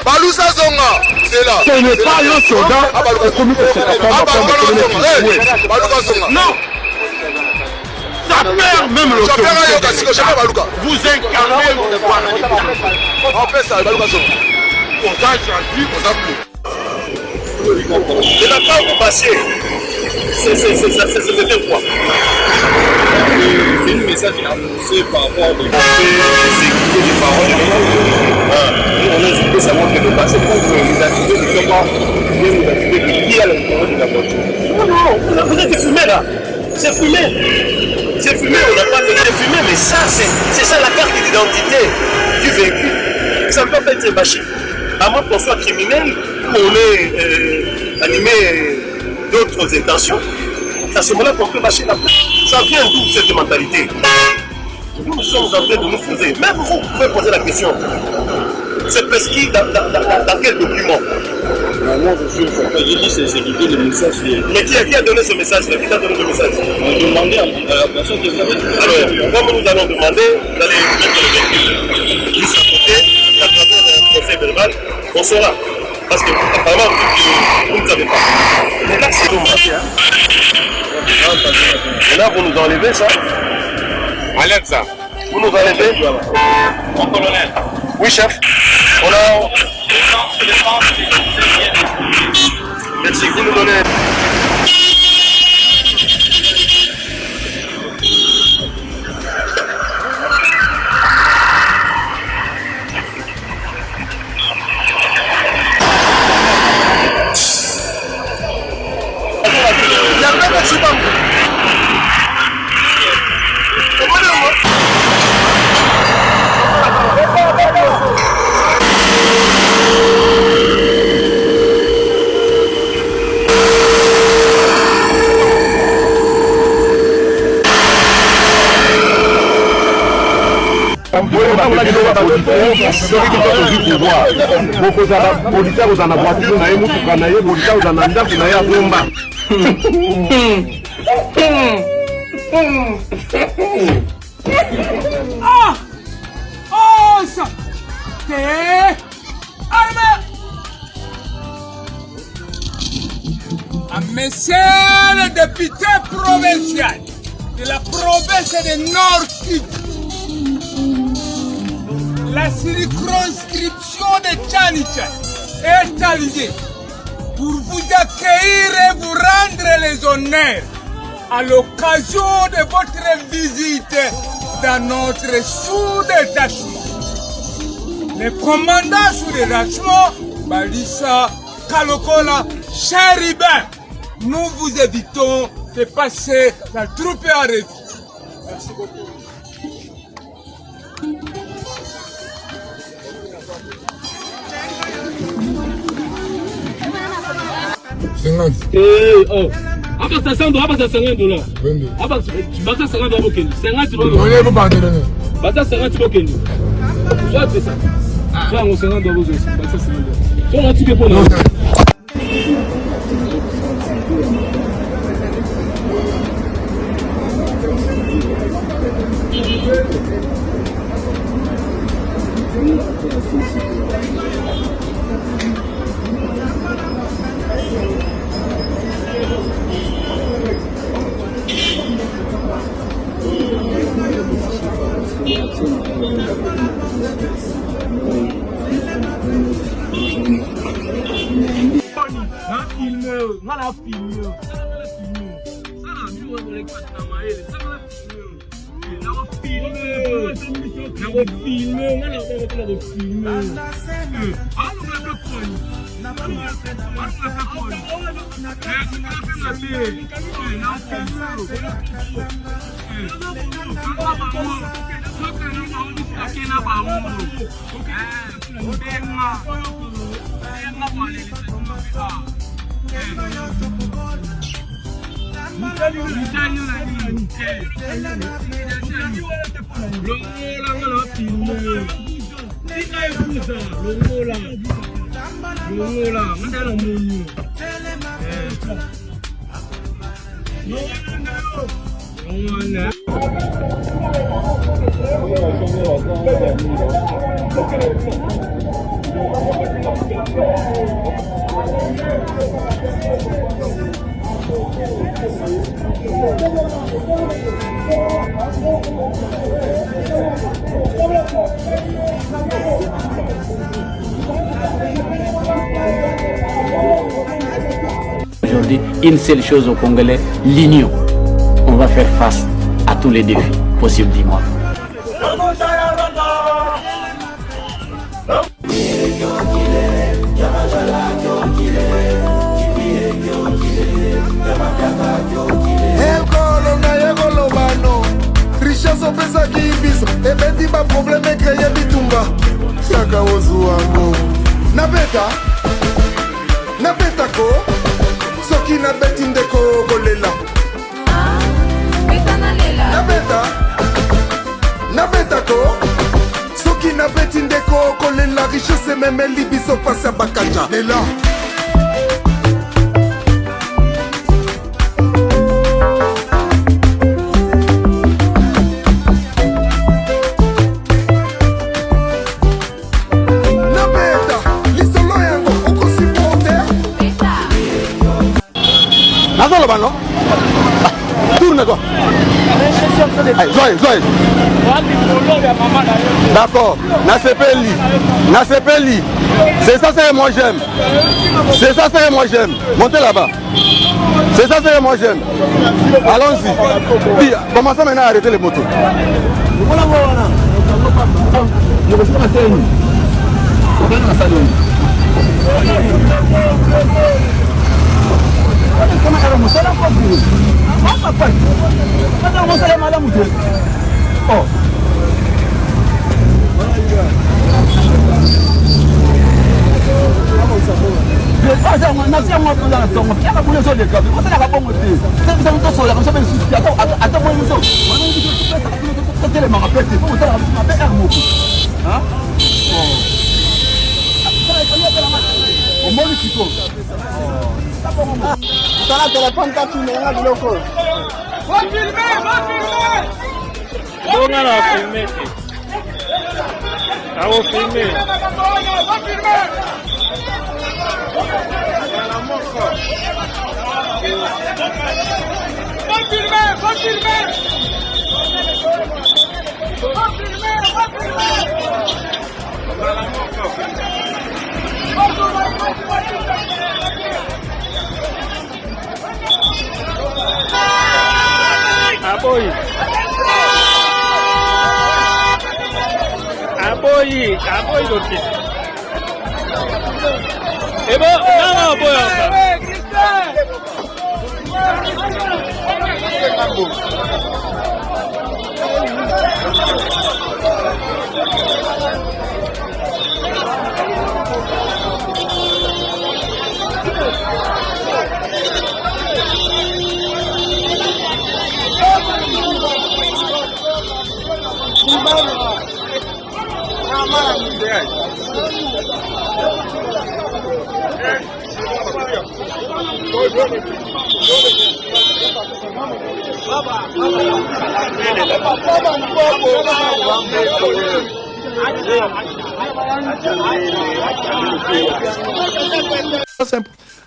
Balusa Zonga, c'est là. Ce n'est pas un soldat commis que c'est non. Ça perd même le soldat. Vous incarnez le on fait ça, Baluka Zonga. On a gentil, on a plus. Je n'ai pas passé. C'est quoi? C'est un message annoncé par rapport au sécurité des parents. On a expliqué savoir que le passé contre les activités ne sont pas bien nous activer qui à l'intérieur de la voiture. Non, vous êtes fumé là. C'est fumé. C'est fumé, on n'a pas de fumé, mais ça, c'est ça la carte d'identité du véhicule. Ça ne peut pas être bâché. À moins qu'on soit criminel, qu'on ait animé d'autres intentions. C'est à ce moment-là qu'on peut bâcher la place. Ça vient d'où cette mentalité? Nous sommes en train de nous poser. Même vous pouvez poser la question. C'est prescrit dans quel document? J'ai dit c'est sécurité le message. Mais qui a donné ce message-là? Qui t'a donné le message? On demandait à la personne qui avait. Alors, comme nous allons demander d'aller mettre le véhicule juste à côté, à travers un procès verbal, on saura. Parce que apparemment, vous ne savez pas. Mais là, c'est dommage. Et là, vous nous enlevez ça? Alexa. Vous nous enlevez? Mon colonel. Oui, chef. On a... Merci, vous nous donnez... Monsieur le député provincial de la province de Nord-Kivu, la circonscription de Tchanicha est alliée pour vous accueillir et vous rendre les honneurs à l'occasion de votre visite dans notre sous-détachement. Les commandants sous-détachement, Balissa, Kalokola, Chéribin, nous vous évitons de passer la troupe à refuge. Merci beaucoup. Apa $50, apa $50. Apa bata $50 bokeni. $50 bokeni. On est vous bandez. Bata $50 bokeni. Soit c'est ça. Soit on $50 bokeni. Bata $50. Soit on a tué pour nous. Aujourd'hui, une seule chose au Congolais, l'union. On va faire face à tous les défis possibles, dis-moi. Richesse opesaki biso ebeti baprobleme ekreye bitumba yaka ozuwango nabetako soki nabeti ndeko kolela nabetako soki nabeti ndeko kolela richesse ememeli biso pasi ya bakanja lela non? Tourne toi. Joël. D'accord. Nasepeli. C'est ça, c'est moi j'aime. Montez là-bas. C'est ça, c'est moi j'aime. Allons-y. Puis, commençons maintenant à arrêter les motos.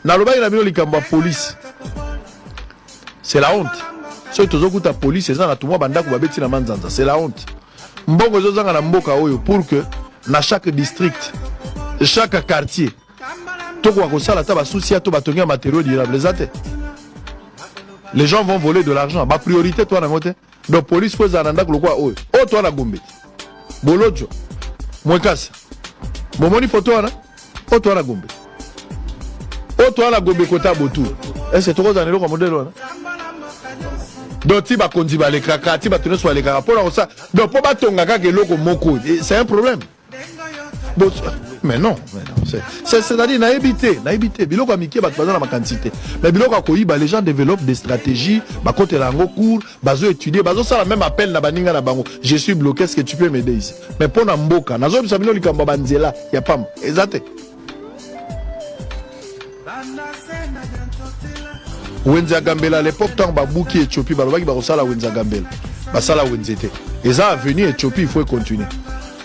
Nalobaki na bino likambo ya police. C'est la honte. So tozoku ta police eza na tumwa bandako babeti na manzanza. C'est la honte. Mbongo zozanga na mboka oyo pour que na chaque district, chaque quartier, toko akosala ta ba souci to batonga matériaux durables zate. Les gens vont voler de l'argent. Ma priorité toi na ngote. Donc police faut za ndako lokwa oyo. O toi na Gombe. Bolojo. Mwekasa. Momoni photo wana. O toi na Gombe. O toi na Gombe kota botu. Est-ce que tu as un modèle là? Donc tu vas conduire les cracas, tu vas tenir sur les cracas. Pour ça, donc pour battre ton gaga que l'eau moko, c'est un problème. Donc, mais non. C'est-à-dire na éviter. Biloko amiki ba dans ma quantité. Mais biloko akoyi ba les gens développent des stratégies, ba côté lango cours, bazo étudier, bazo ça la même appel na baninga na bango. Je suis bloqué, est-ce que tu peux m'aider ici? Mais pour na mboka, nazo bisabino likamba banzela, ya pam. Exact. Wenza Gambela à l'époque tant babouki Éthiopie balobaki ba kosala Wenza Gambela basala Wenzete et ça a venu Éthiopie il faut continuer.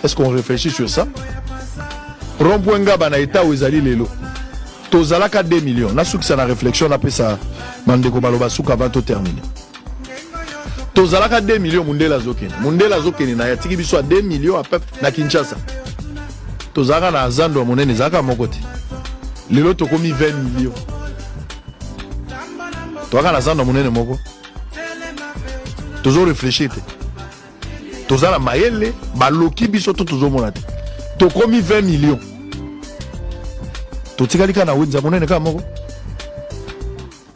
Est-ce qu'on réfléchit sur ça? Rompwenga bana état wezali lelo tozalaka 2 millions na suki na réflexion na pesa mandeko baloba suka avant de terminer. Tozalaka 2 millions mundela zokeni na yatiki biso 2 millions à peu na Kinshasa. Tozalaka na zando monene zaka mokote lelo tokomi 20 millions. Toka na zando monene moko. Tozo réfléchir te. Toza la mayele baloki biso to tozo monate. Tokomi 20 millions. Totikalika na wenza monene ka moko.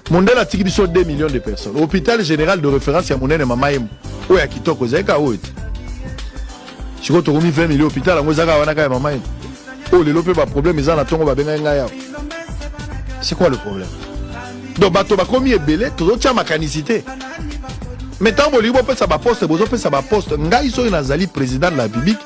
Mondela tiki biso 2 millions de personnes. Hôpital général de référence ya monene mama yemu. Oya kitoko zeka oite. Siko tokomi 20 millions hôpital ngo zaka wana ka mama yemu. Oh lelo pe ba problème ezana tongo ba benga nga ya. C'est quoi le problème? Donc bato bakomi ebele tozotia makanicité. Mais tant boli bo pesa ba poste bozo pesa ba poste ngai so nazali président de la République